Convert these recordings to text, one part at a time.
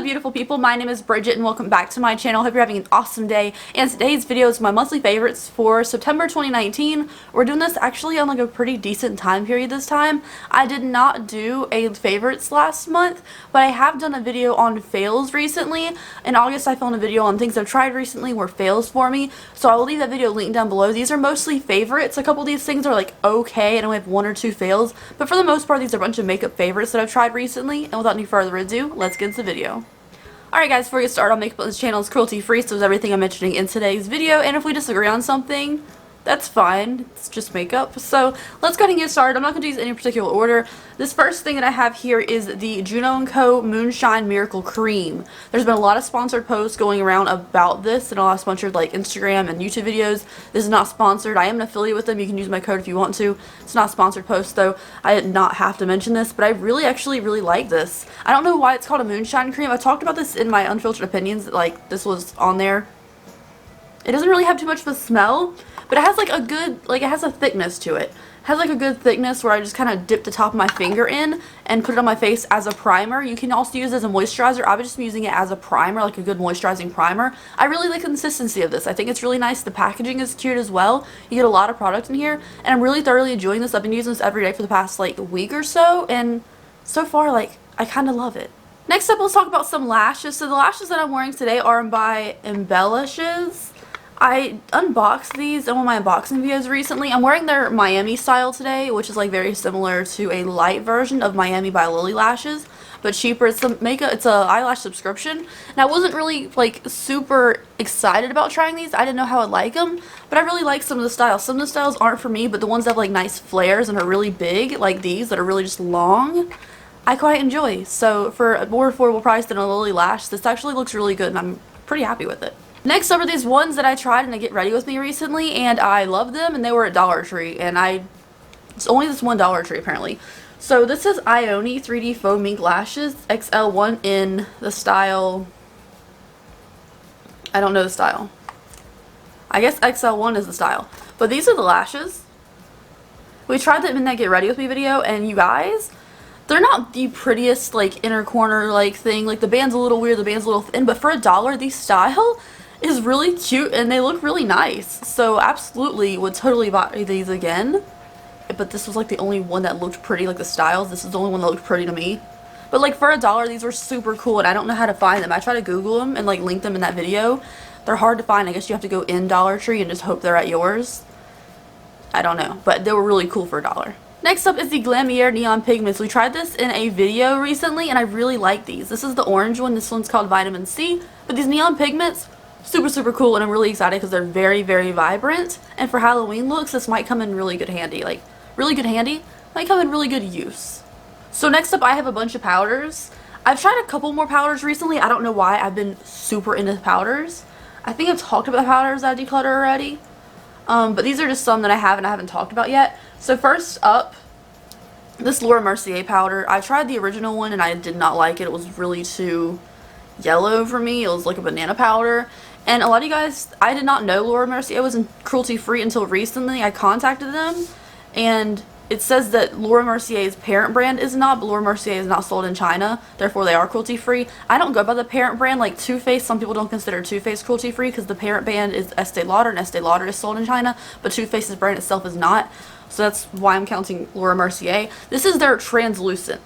up, beautiful people? My name is Bridget and welcome back to my channel. Hope you're having an awesome day. And today's video is my monthly favorites for September 2019. We're doing this actually on like a pretty decent time period this time. I did not do a favorites last month, but I have done a video on fails recently. In August I filmed a video on things I've tried recently were fails for me, so I will leave that video linked down below. These are mostly favorites. A couple of these things are like okay, and I only have one or two fails, but for the most part these are a bunch of makeup favorites that I've tried recently. And without any further ado, let's get into the video. Alright guys, before we get started, I'll make this channel is cruelty free, so is everything I'm mentioning in today's video, and if we disagree on something, that's fine. It's just makeup. So let's go ahead and get started. I'm not going to use any particular order. This first thing that I have here is the Juno & Co. Moonshine Miracle Cream. There's been a lot of sponsored posts going around about this and a lot of sponsored like Instagram and YouTube videos. This is not sponsored. I am an affiliate with them. You can use my code if you want to. It's not a sponsored post though. I did not have to mention this, but I actually really like this. I don't know why it's called a moonshine cream. I talked about this in my unfiltered opinions, like this was on there. It doesn't really have too much of a smell, but it has like a good, like it has a thickness to it. It has like a good thickness where I just kind of dip the top of my finger in and put it on my face as a primer. You can also use it as a moisturizer. I was just using it as a primer, like a good moisturizing primer. I really like the consistency of this. I think it's really nice. The packaging is cute as well. You get a lot of product in here, and I'm really thoroughly enjoying this. I've been using this every day for the past like week or so, and so far like I kind of love it. Next up, let's talk about some lashes. So the lashes that I'm wearing today are by Embelashes. I unboxed these in one of my unboxing videos recently. I'm wearing their Miami style today, which is like very similar to a light version of Miami by Lily Lashes, but cheaper. It's a eyelash subscription, and I wasn't really like super excited about trying these. I didn't know how I'd like them, but I really like some of the styles. Some of the styles aren't for me, but the ones that have like nice flares and are really big, like these that are really just long, I quite enjoy. So for a more affordable price than a Lily Lash, this actually looks really good, and I'm pretty happy with it. Next up are these ones that I tried and I Get Ready With Me recently, and I love them, and they were at Dollar Tree, and it's only this one Dollar Tree apparently. So this is Ionic 3D Faux Mink Lashes XL1 in the style, I don't know the style. I guess XL1 is the style. But these are the lashes. We tried them in that Get Ready With Me video, and you guys, they're not the prettiest like inner corner like thing. Like the band's a little weird, the band's a little thin, but for $1, these style is really cute and they look really nice. So absolutely would totally buy these again. But this was like the only one that looked pretty, like the styles. This is the only one that looked pretty to me. But like for $1, these were super cool, and I don't know how to find them. I tried to Google them and like link them in that video. They're hard to find. I guess you have to go in Dollar Tree and just hope they're at yours. I don't know, but they were really cool for $1. Next up is the Glamierre Neon Pigments. We tried this in a video recently, and I really like these. This is the orange one. This one's called Vitamin C. But these neon pigments, super cool, and I'm really excited because they're very vibrant. And for Halloween looks, this might come in really good handy. Like, really good handy. Might come in really good use. So next up, I have a bunch of powders. I've tried a couple more powders recently. I don't know why. I've been super into powders. I think I've talked about the powders that I declutter already. But these are just some that I haven't talked about yet. So first up, this Mercier powder. I tried the original one and I did not like it. It was really too yellow for me. It was like a banana powder. And a lot of you guys, I did not know Mercier was cruelty free until recently. I contacted them, and it says that Mercier's parent brand is not, but Mercier is not sold in China, therefore they are cruelty free. I don't go by the parent brand like Too Faced. Some people don't consider Too Faced cruelty free because the parent brand is Estee Lauder, and Estee Lauder is sold in China, but Too Faced's brand itself is not. So that's why I'm counting Mercier. This is their translucent.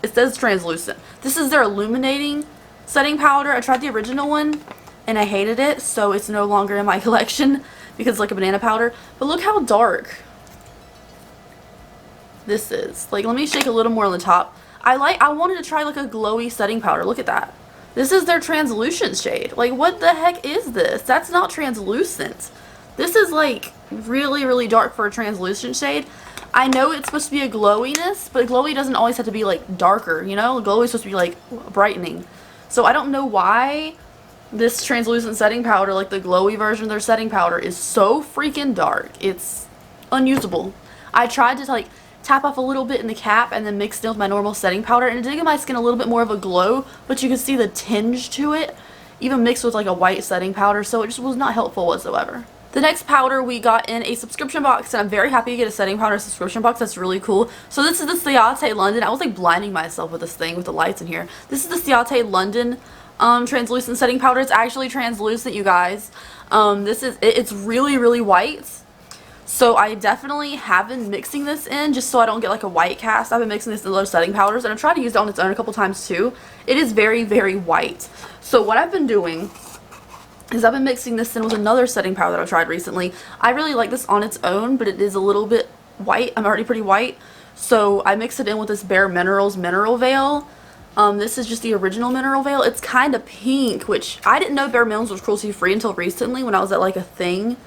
It says translucent. This is their illuminating setting powder. I tried the original one and I hated it, so it's no longer in my collection because it's like a banana powder. But look how dark this is. Like, let me shake a little more on the top. I wanted to try like a glowy setting powder. Look at that. This is their translucent shade. Like, what the heck is this? That's not translucent. This is like really dark for a translucent shade. I know it's supposed to be a glowiness, but glowy doesn't always have to be like darker, you know? Glowy is supposed to be like brightening. So I don't know why this translucent setting powder, like the glowy version of their setting powder, is so freaking dark. It's unusable. I tried to like tap off a little bit in the cap and then mix it with my normal setting powder, and it did give my skin a little bit more of a glow, but you can see the tinge to it, even mixed with like a white setting powder, so it just was not helpful whatsoever. The next powder we got in a subscription box, and I'm very happy to get a setting powder subscription box. That's really cool. So this is the Ciate London. I was like blinding myself with this thing with the lights in here. This is the Ciate London translucent setting powder. It's actually translucent, you guys. It's really, really white. So I definitely have been mixing this in just so I don't get like a white cast. I've been mixing this in other setting powders, and I've tried to use it on its own a couple times too. It is very, very white. So what I've been doing is I've been mixing this in with another setting powder that I tried recently. I really like this on its own, but it is a little bit white. I'm already pretty white. So I mix it in with this Bare Minerals Mineral Veil. This is just the original Mineral Veil. It's kind of pink, which I didn't know Bare Minerals was cruelty-free until recently when I was at like a thing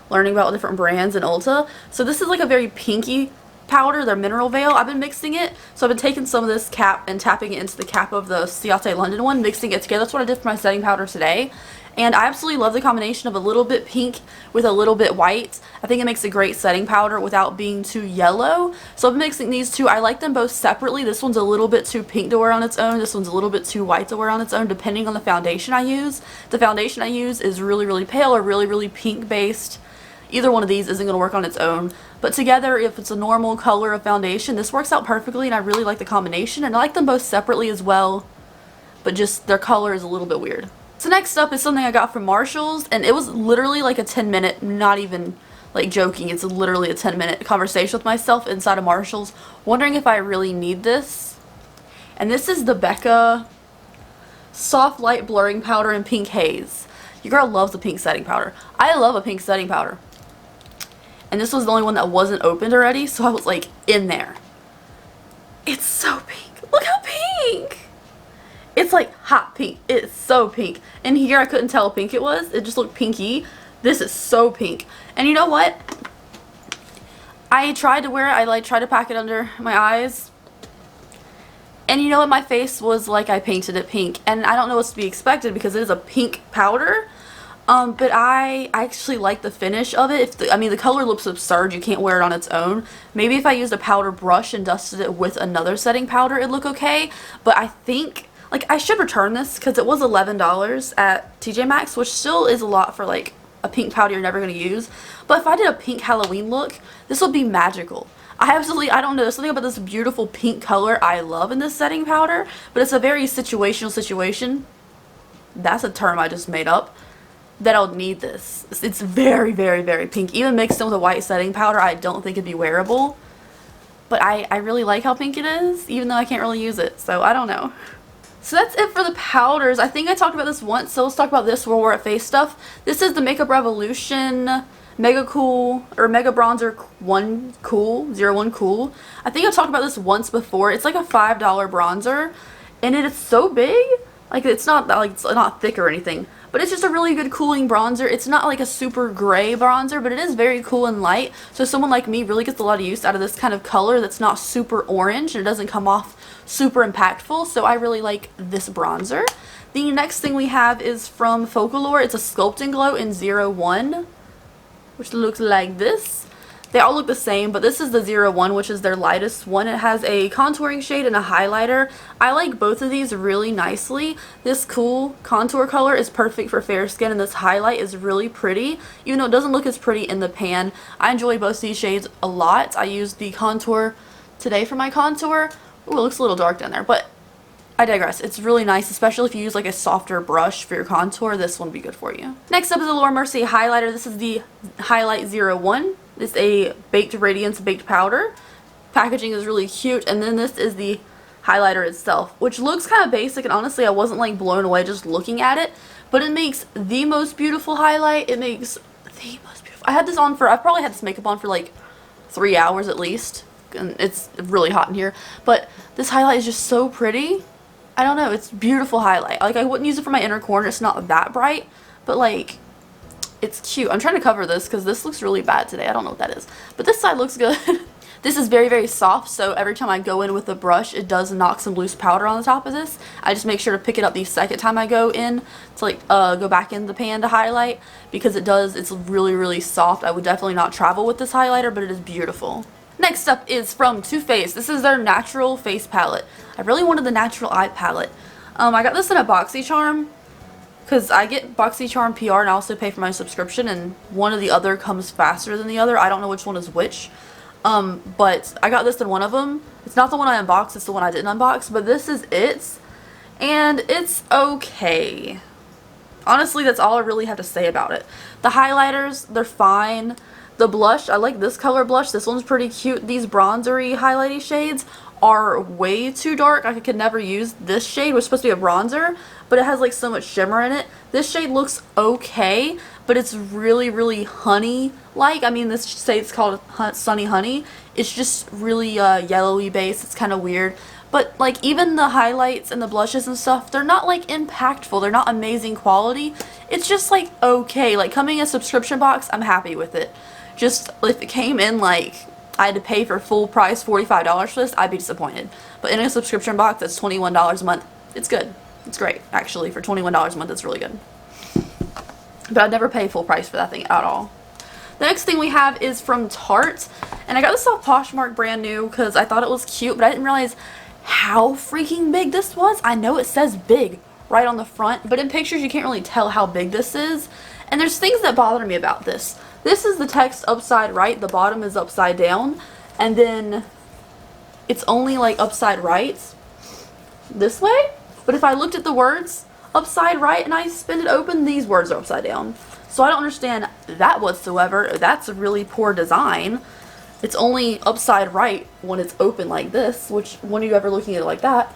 learning about different brands in Ulta. So this is like a very pinky powder, their Mineral Veil. I've been mixing it. So I've been taking some of this cap and tapping it into the cap of the Ciate London one, mixing it together. That's what I did for my setting powder today. And I absolutely love the combination of a little bit pink with a little bit white. I think it makes a great setting powder without being too yellow. So I've been mixing these two. I like them both separately. This one's a little bit too pink to wear on its own. This one's a little bit too white to wear on its own, depending on the foundation I use. The foundation I use is really, really pale or really, really pink based. Either one of these isn't going to work on its own. But together, if it's a normal color of foundation, this works out perfectly, and I really like the combination. And I like them both separately as well, but just their color is a little bit weird. So next up is something I got from Marshall's, and it was literally like a 10-minute, not even like joking, it's literally a 10-minute conversation with myself inside of Marshall's, wondering if I really need this. And this is the Becca Soft Light Blurring Powder in Pink Haze. Your girl loves a pink setting powder. I love a pink setting powder. And this was the only one that wasn't opened already, so I was like in there. It's so pink. Look how pink! It's like hot pink. It's so pink. And here I couldn't tell how pink it was. It just looked pinky. This is so pink. And you know what? I tried to wear it. I like tried to pack it under my eyes. And you know what? My face was like I painted it pink. And I don't know what's to be expected because it is a pink powder. But I actually like the finish of it. I mean, the color looks absurd. You can't wear it on its own. Maybe if I used a powder brush and dusted it with another setting powder, it'd look okay. But I think, like, I should return this because it was $11 at TJ Maxx, which still is a lot for, like, a pink powder you're never going to use. But if I did a pink Halloween look, this would be magical. I don't know, there's something about this beautiful pink color I love in this setting powder, but it's a very situational situation. That's a term I just made up. That I'll need this. It's very, very, very pink. Even mixed in with a white setting powder, I don't think it'd be wearable. But I really like how pink it is, even though I can't really use it. So, I don't know. So that's it for the powders. I think I talked about this once, so let's talk about this while we're at face stuff. This is the Makeup Revolution Mega Cool, or Mega Bronzer 01 Cool. I think I talked about this once before. It's like a $5 bronzer, and it is so big. Like, it's not thick or anything. But it's just a really good cooling bronzer. It's not like a super gray bronzer, but it is very cool and light. So someone like me really gets a lot of use out of this kind of color that's not super orange. And it doesn't come off super impactful. So I really like this bronzer. The next thing we have is from Focallure. It's a Sculpt and Glow in 01, which looks like this. They all look the same, but this is the 01, which is their lightest one. It has a contouring shade and a highlighter. I like both of these really nicely. This cool contour color is perfect for fair skin, and this highlight is really pretty, even though it doesn't look as pretty in the pan. I enjoy both these shades a lot. I used the contour today for my contour. Ooh, it looks a little dark down there, but I digress. It's really nice, especially if you use like a softer brush for your contour. This one would be good for you. Next up is the Laura Mercier highlighter. This is the Highlight 01. It's a Baked Radiance Baked Powder. Packaging is really cute. And then this is the highlighter itself, which looks kind of basic, and honestly I wasn't like blown away just looking at it, but it makes the most beautiful highlight. It makes the most beautiful. I probably had this makeup on for like 3 hours at least, and it's really hot in here, but this highlight is just so pretty. I don't know, it's beautiful highlight. Like, I wouldn't use it for my inner corner. It's not that bright, but like, it's cute. I'm trying to cover this because this looks really bad today. I don't know what that is, but this side looks good. This is very, very soft, so every time I go in with a brush, it does knock some loose powder on the top of this. I just make sure to pick it up the second time I go in to like go back in the pan to highlight, because it's really, really soft. I would definitely not travel with this highlighter, but it is beautiful. Next up is from Too Faced. This is their natural face palette. I really wanted the natural eye palette. I got this in a BoxyCharm because I get BoxyCharm PR and I also pay for my subscription, and one or the other comes faster than the other. I don't know which one is which. But I got this in one of them. It's not the one I unboxed, it's the one I didn't unbox, but this is it. and it's okay. Honestly, that's all I really have to say about it. The highlighters, they're fine. The blush, I like this color blush. This one's pretty cute. These bronzery highlighty shades are way too dark. I could never use this shade, which is supposed to be a bronzer, but it has like so much shimmer in it. This shade looks okay, but it's really, really honey-like. I mean, this shade's called Sunny Honey. It's just really yellowy base. It's kind of weird. But like even the highlights and the blushes and stuff, they're not like impactful. They're not amazing quality. It's just like okay. Like coming in a subscription box, I'm happy with it. Just if it came in like I had to pay for full price $45 for this, I'd be disappointed. But in a subscription box that's $21 a month, it's good. It's great actually. For $21 a month, it's really good. But I'd never pay full price for that thing at all. The next thing we have is from Tarte, and I got this off Poshmark brand new because I thought it was cute, but I didn't realize how freaking big this was. I know it says big right on the front, but in pictures you can't really tell how big this is. And there's things that bother me about this. This is the text upside right, the bottom is upside down, and then it's only like upside right this way. But if I looked at the words upside right and I spin it open, these words are upside down. So I don't understand that whatsoever. That's a really poor design. It's only upside right when it's open like this, which when are you ever looking at it like that?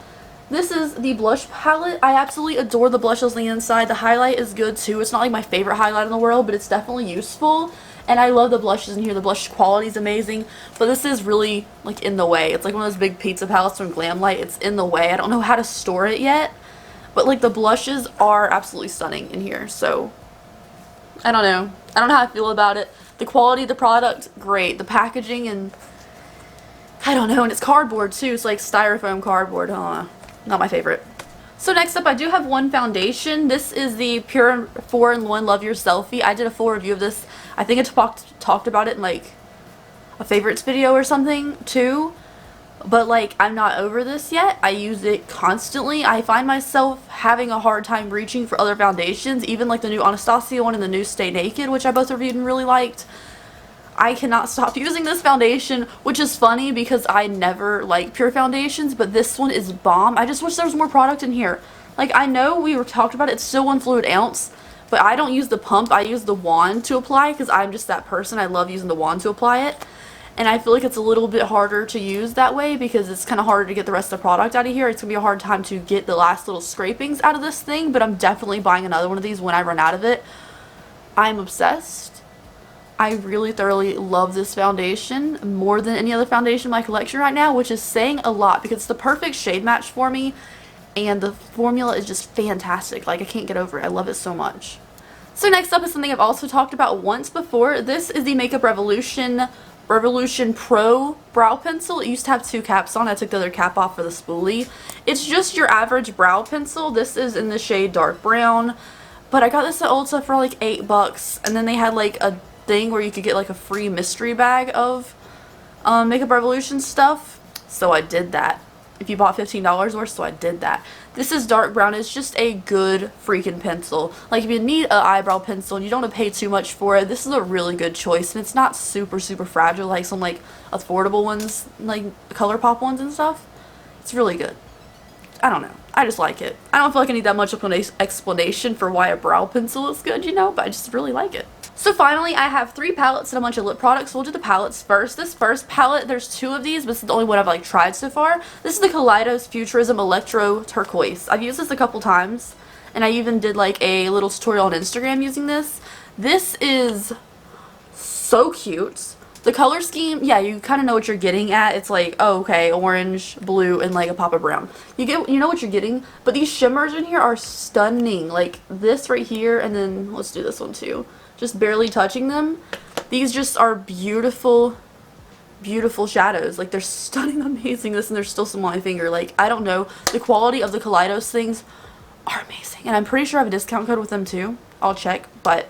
This is the blush palette. I absolutely adore the blushes on the inside. The highlight is good too. It's not like my favorite highlight in the world, but it's definitely useful. And I love the blushes in here. The blush quality is amazing, but this is really like in the way. It's like one of those big pizza palettes from Glamlight. It's in the way. I don't know how to store it yet, but like the blushes are absolutely stunning in here. So I don't know. I don't know how I feel about it. The quality of the product, great. The packaging and I don't know, and it's cardboard too. It's like styrofoam cardboard. Not my favorite. So next up, I do have one foundation. This is the Pure 4-in-1 Love Your Selfie. I did a full review of this. I think I talked about it in like a favorites video or something too. But like I'm not over this yet. I use it constantly. I find myself having a hard time reaching for other foundations, even like the new Anastasia one and the new Stay Naked, which I both reviewed and really liked. I cannot stop using this foundation, which is funny because I never like pure foundations, but this one is bomb. I just wish there was more product in here. Like I know we were talked about it, it's still 1 fluid ounce, but I don't use the pump. I use the wand to apply because I'm just that person. I love using the wand to apply it. And I feel like it's a little bit harder to use that way because it's kind of harder to get the rest of the product out of here. It's going to be a hard time to get the last little scrapings out of this thing, but I'm definitely buying another one of these when I run out of it. I'm obsessed. I really thoroughly love this foundation more than any other foundation in my collection right now, which is saying a lot because it's the perfect shade match for me and the formula is just fantastic. Like I can't get over it. I love it so much. So next up is something I've also talked about once before. This is the Makeup Revolution Pro brow pencil. It used to have 2 caps on. I took the other cap off for the spoolie. It's just your average brow pencil. This is in the shade dark brown, but I got this at Ulta for like $8, and then they had like a thing where you could get like a free mystery bag of Makeup Revolution stuff, so I did that. If you bought $15 worth, so I did that. This is dark brown. It's just a good freaking pencil. Like if you need an eyebrow pencil and you don't want to pay too much for it, this is a really good choice, and it's not super fragile like some like affordable ones, like ColourPop ones and stuff. It's really good. I don't know. I just like it. I don't feel like I need that much explanation for why a brow pencil is good, you know, but I just really like it. So finally, I have 3 palettes and a bunch of lip products. So we'll do the palettes first. This first palette, there's 2 of these, but this is the only one I've like tried so far. This is the Kaleidos Futurism Electro-Turquoise. I've used this a couple times, and I even did like a little tutorial on Instagram using this. This is so cute. The color scheme, yeah, you kind of know what you're getting at. It's like, oh, okay, orange, blue, and like a pop of brown. You know what you're getting, but these shimmers in here are stunning. Like this right here, and then let's do this one too. Just barely touching them. These just are beautiful, beautiful shadows. Like they're stunning, amazing. This, and there's still some on my finger. Like I don't know, the quality of the Kaleidos things are amazing, and I'm pretty sure I have a discount code with them too. I'll check, but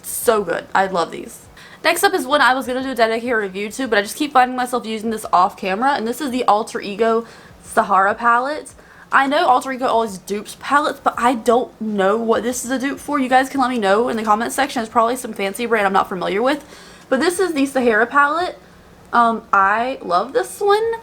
so good. I love these. Next up is one I was going to do a dedicated review to, but I just keep finding myself using this off camera, and this is the Alter Ego Sahara palette. I know Alter Ego always dupes palettes, but I don't know what this is a dupe for. You guys can let me know in the comment section. It's probably some fancy brand I'm not familiar with, but this is the Sahara palette. I love this one.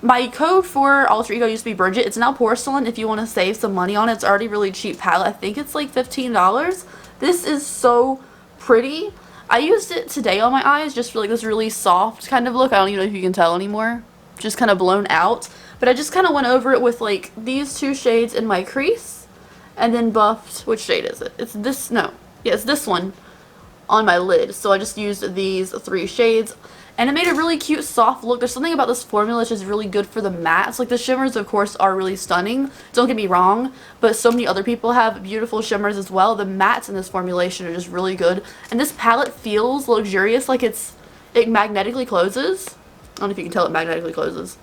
My code for Alter Ego used to be Bridget. It's now Porcelain if you want to save some money on it. It's already really cheap palette. I think it's like $15. This is so pretty. I used it today on my eyes just for like this really soft kind of look. I don't even know if you can tell anymore. Just kind of blown out. But I just kind of went over it with like these two shades in my crease. And then buffed, which shade is it? It's this, no. Yeah, it's this one on my lid. So I just used these 3 shades. And it made a really cute soft look. There's something about this formula that's just really good for the mattes. Like the shimmers of course are really stunning. Don't get me wrong. But so many other people have beautiful shimmers as well. The mattes in this formulation are just really good. And this palette feels luxurious. Like it magnetically closes. I don't know if you can tell it magnetically closes.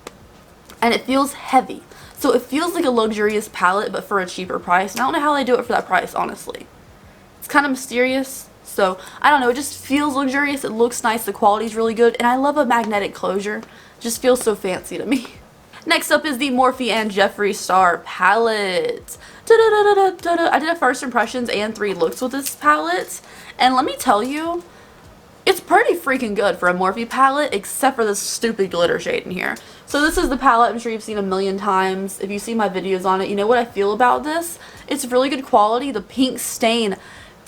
And it feels heavy. So it feels like a luxurious palette but for a cheaper price. And I don't know how they do it for that price, honestly. It's kind of mysterious. So, I don't know, it just feels luxurious, it looks nice, the quality's really good, and I love a magnetic closure. It just feels so fancy to me. Next up is the Morphe and Jeffree Star palette. I did a first impressions and 3 looks with this palette, and let me tell you, it's pretty freaking good for a Morphe palette, except for this stupid glitter shade in here. So this is the palette I'm sure you've seen a million times. If you see my videos on it, you know what I feel about this. It's really good quality. The pink stain,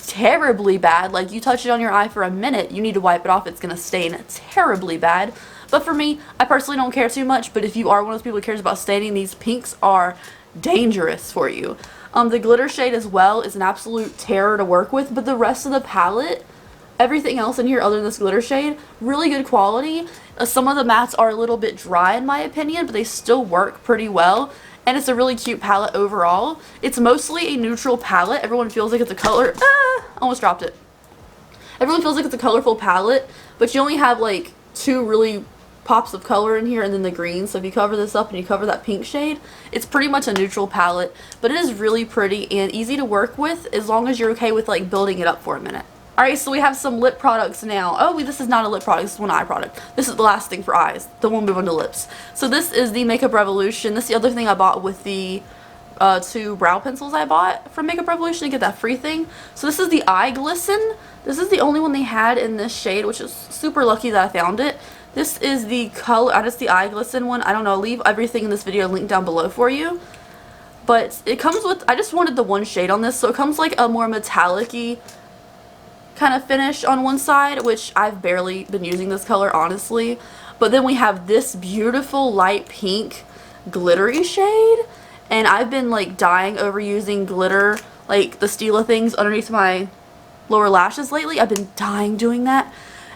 terribly bad. Like you touch it on your eye for a minute, you need to wipe it off, it's gonna stain terribly bad. But for me, I personally don't care too much, but if you are one of those people who cares about staining, these pinks are dangerous for you. The glitter shade as well is an absolute terror to work with, but the rest of the palette, everything else in here other than this glitter shade, really good quality. Some of the mattes are a little bit dry in my opinion, but they still work pretty well. And it's a really cute palette overall. It's mostly a neutral palette. Everyone feels like it's a color. Almost dropped it. Everyone feels like it's a colorful palette, but you only have like 2 really pops of color in here and then the green. So if you cover this up and you cover that pink shade, it's pretty much a neutral palette, but it is really pretty and easy to work with as long as you're okay with like building it up for a minute. Alright, so we have some lip products now. Oh, this is not a lip product, this is one eye product. This is the last thing for eyes. Then we'll move on to lips. So this is the Makeup Revolution. This is the other thing I bought with the 2 brow pencils I bought from Makeup Revolution to get that free thing. So this is the Eye Glisten. This is the only one they had in this shade, which is super lucky that I found it. This is the color, just the Eye Glisten one. I don't know, I'll leave everything in this video linked down below for you. But it comes with, I just wanted the one shade on this, so it comes like a more metallic-y kind of finish on one side, which I've barely been using this color honestly. But then we have this beautiful light pink glittery shade, and I've been like dying over using glitter, like the Stila things underneath my lower lashes lately. I've been dying doing that.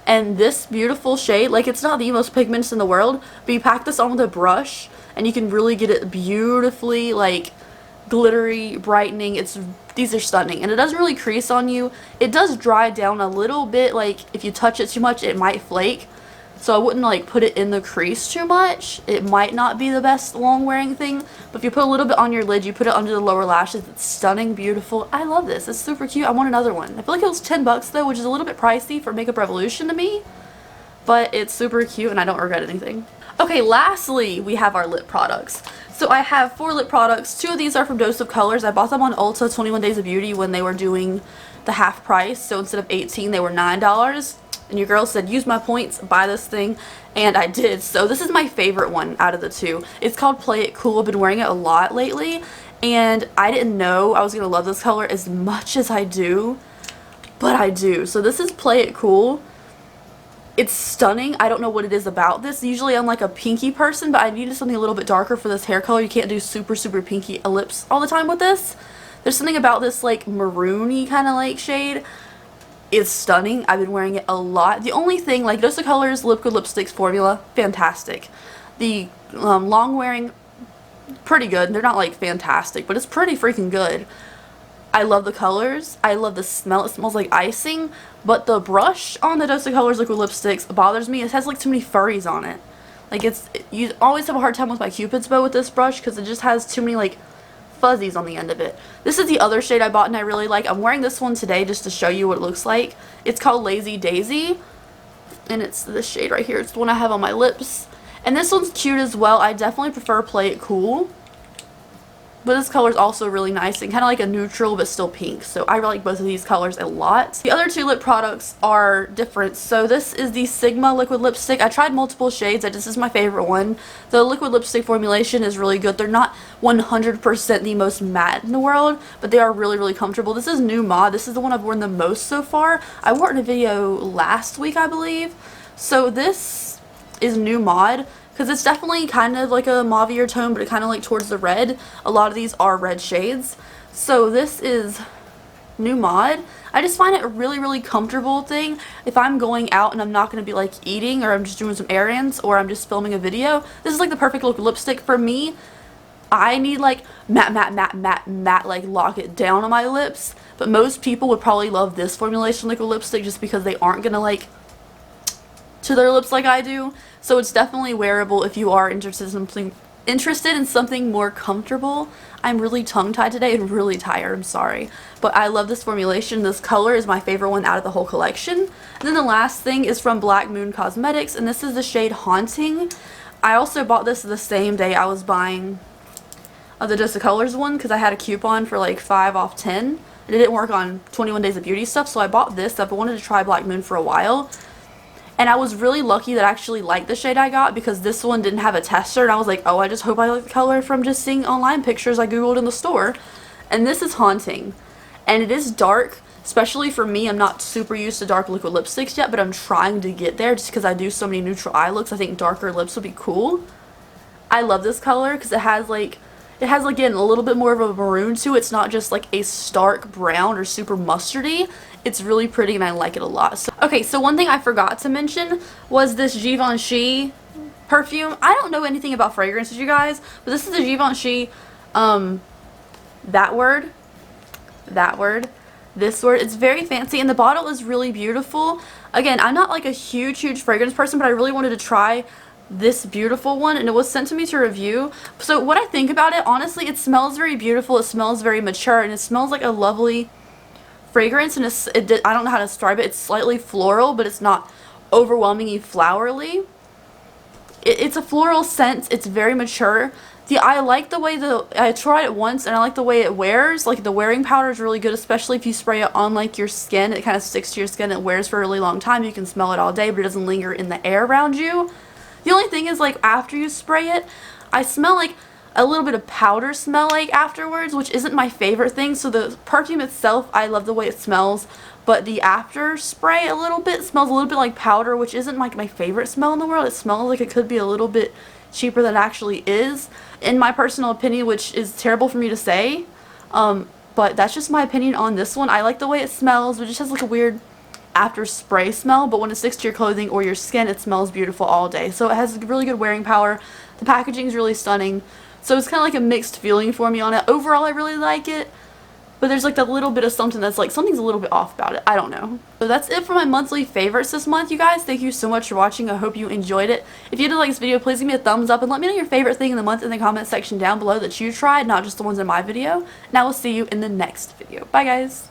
And this beautiful shade, like it's not the most pigments in the world, but you pack this on with a brush and you can really get it beautifully like glittery, brightening. These are stunning, and it doesn't really crease on you. It does dry down a little bit, like if you touch it too much it might flake, so I wouldn't like put it in the crease too much. It might not be the best long wearing thing, but if you put a little bit on your lid, you put it under the lower lashes, it's stunning, beautiful. I love this, it's super cute. I want another one. I feel like it was 10 bucks though, which is a little bit pricey for Makeup Revolution to me, but it's super cute and I don't regret anything. Okay, lastly we have our lip products. So I have 4 lip products. 2 of these are from Dose of Colors. I bought them on Ulta 21 Days of Beauty when they were doing the half price. So instead of $18, they were $9. And your girl said, use my points, buy this thing. And I did. So this is my favorite one out of the 2. It's called Play It Cool. I've been wearing it a lot lately. And I didn't know I was going to love this color as much as I do. But I do. So this is Play It Cool. It's stunning. I don't know what it is about this. Usually I'm like a pinky person, but I needed something a little bit darker for this hair color. You can't do super pinky lips all the time with this. There's something about this like maroony kind of like shade. It's stunning. I've been wearing it a lot. The only thing, like Dose of Colors Liquid Lipsticks formula, fantastic. The long wearing, pretty good. They're not like fantastic, but it's pretty freaking good. I love the colors. I love the smell. It smells like icing. But the brush on the Dose of Colors Liquid Lipsticks bothers me. It has like too many furries on it. Like you always have a hard time with my Cupid's bow with this brush because it just has too many like fuzzies on the end of it. This is the other shade I bought and I really like. I'm wearing this one today just to show you what it looks like. It's called Lazy Daisy. And it's this shade right here. It's the one I have on my lips. And this one's cute as well. I definitely prefer Play It Cool. But this color is also really nice and kind of like a neutral but still pink. So I really like both of these colors a lot. The other two lip products are different. So this is the Sigma liquid lipstick. I tried multiple shades. This is my favorite one. The liquid lipstick formulation is really good. They're not 100% the most matte in the world, but they are really, really comfortable. This is New Mod. This is the one I've worn the most so far. I wore it in a video last week, I believe. So this is New Mod. Because it's definitely kind of like a mauvier tone, but it kind of like towards the red. A lot of these are red shades. So this is New Mod. I just find it a really, really comfortable thing. If I'm going out and I'm not going to be like eating, or I'm just doing some errands, or I'm just filming a video, this is like the perfect look lipstick for me. I need like matte, like lock it down on my lips. But most people would probably love this formulation liquid lipstick just because they aren't going to like to their lips like I do. So it's definitely wearable if you are interested in something more comfortable. I'm really tongue-tied today and really tired, I'm sorry. But I love this formulation. This color is my favorite one out of the whole collection. And then the last thing is from Black Moon Cosmetics, and this is the shade Haunting. I also bought this the same day I was buying the Just the Colors one because I had a coupon for like 5 off 10. It didn't work on 21 Days of Beauty stuff, so I bought this stuff. I wanted to try Black Moon for a while. And I was really lucky that I actually liked the shade I got because this one didn't have a tester. And I was like, oh, I just hope I like the color from just seeing online pictures I googled in the store. And this is Haunting. And it is dark, especially for me. I'm not super used to dark liquid lipsticks yet, but I'm trying to get there just because I do so many neutral eye looks. I think darker lips would be cool. I love this color because it has again a little bit more of a maroon to it. It's not just like a stark brown or super mustardy. It's really pretty and I like it a lot. So, okay, so one thing I forgot to mention was this Givenchy perfume. I don't know anything about fragrances, you guys, but this is the Givenchy, that word, this word. It's very fancy and the bottle is really beautiful. Again, I'm not like a huge fragrance person, but I really wanted to try this beautiful one and it was sent to me to review. So what I think about it, honestly, it smells very beautiful, it smells very mature, and it smells like a lovely fragrance, and I don't know how to describe it. It's slightly floral, but it's not overwhelmingly flowery. It's a floral scent. It's very mature. I like the way I tried it once and I like the way it wears. Like the wearing powder is really good, especially if you spray it on like your skin. It kind of sticks to your skin. It wears for a really long time. You can smell it all day, but it doesn't linger in the air around you. The only thing is, like, after you spray it, I smell like a little bit of powder smell like afterwards, which isn't my favorite thing. So the perfume itself, I love the way it smells, but the after spray a little bit smells a little bit like powder, which isn't like my favorite smell in the world. It smells like it could be a little bit cheaper than it actually is, in my personal opinion, which is terrible for me to say. But that's just my opinion on this one. I like the way it smells, but it just has like a weird after spray smell, but when it sticks to your clothing or your skin, it smells beautiful all day. So it has really good wearing power. The packaging is really stunning. So it's kind of like a mixed feeling for me on it. Overall, I really like it, but there's like that little bit of something that's like, something's a little bit off about it. I don't know. So that's it for my monthly favorites this month, you guys. Thank you so much for watching. I hope you enjoyed it. If you did like this video, please give me a thumbs up and let me know your favorite thing in the month in the comment section down below that you tried, not just the ones in my video. And I will see you in the next video. Bye, guys.